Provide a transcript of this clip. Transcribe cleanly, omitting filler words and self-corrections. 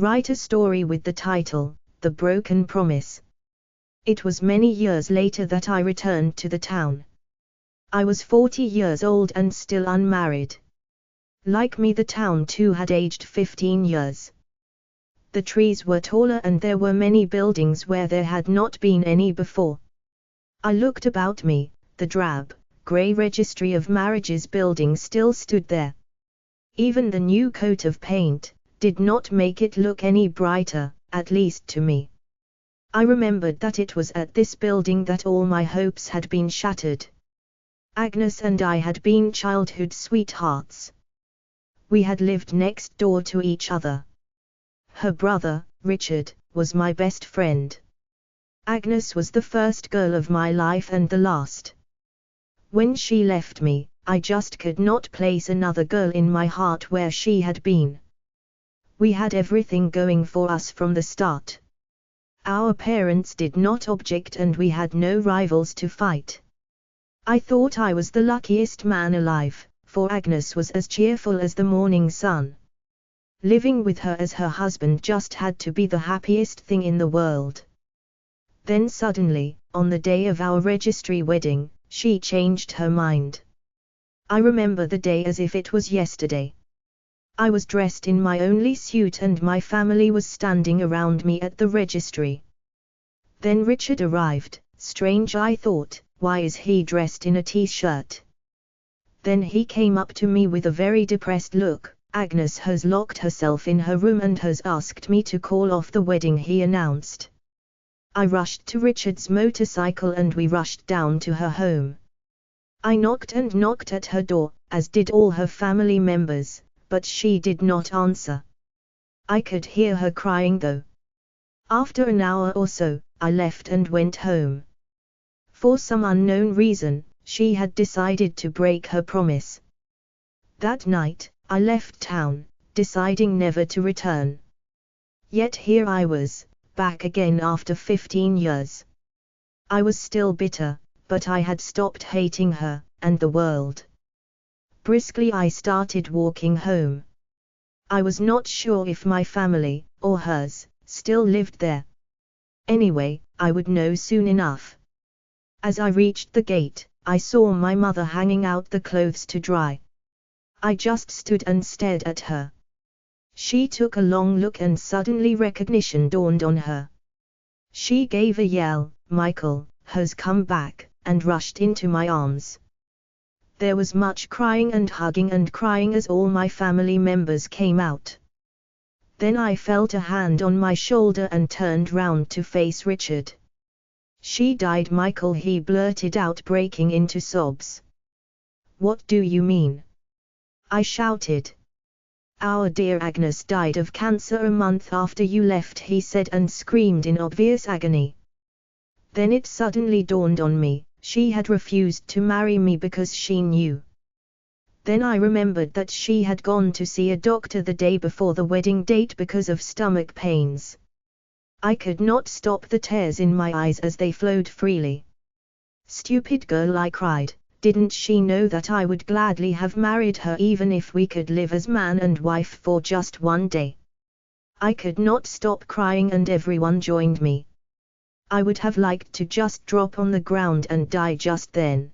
Write a story with the title, The Broken Promise. It was many years later that I returned to the town. I was 40 years old and still unmarried. Like me, the town too had aged 15 years. The trees were taller and there were many buildings where there had not been any before. I looked about me. The drab, grey registry of marriages building still stood there. Even the new coat of paint did not make it look any brighter, at least to me. I remembered that it was at this building that all my hopes had been shattered. Agnes and I had been childhood sweethearts. We had lived next door to each other. Her brother, Richard, was my best friend. Agnes was the first girl of my life and the last. When she left me, I just could not place another girl in my heart where she had been. We had everything going for us from the start. Our parents did not object and we had no rivals to fight. I thought I was the luckiest man alive, for Agnes was as cheerful as the morning sun. Living with her as her husband just had to be the happiest thing in the world. Then suddenly, on the day of our registry wedding, she changed her mind. I remember the day as if it was yesterday. I was dressed in my only suit and my family was standing around me at the registry. Then Richard arrived. Strange, I thought, why is he dressed in a t-shirt? Then he came up to me with a very depressed look. Agnes has locked herself in her room and has asked me to call off the wedding, he announced. I rushed to Richard's motorcycle and we rushed down to her home. I knocked and knocked at her door, as did all her family members, but she did not answer. I could hear her crying though. After an hour or so, I left and went home. For some unknown reason, she had decided to break her promise. That night, I left town, deciding never to return. Yet here I was, back again after 15 years. I was still bitter, but I had stopped hating her, and the world. Briskly I started walking home. I was not sure if my family, or hers, still lived there. Anyway, I would know soon enough. As I reached the gate, I saw my mother hanging out the clothes to dry. I just stood and stared at her. She took a long look and suddenly recognition dawned on her. She gave a yell, "Michael has come back," and rushed into my arms. There was much crying and hugging and crying as all my family members came out. Then I felt a hand on my shoulder and turned round to face Richard. "She died, Michael," he blurted out, breaking into sobs. "What do you mean?" I shouted. "Our dear Agnes died of cancer a month after you left," he said and screamed in obvious agony. Then it suddenly dawned on me, she had refused to marry me because she knew. Then I remembered that she had gone to see a doctor the day before the wedding date because of stomach pains. I could not stop the tears in my eyes as they flowed freely. "Stupid girl," I cried. Didn't she know that I would gladly have married her even if we could live as man and wife for just one day? I could not stop crying and everyone joined me. I would have liked to just drop on the ground and die just then.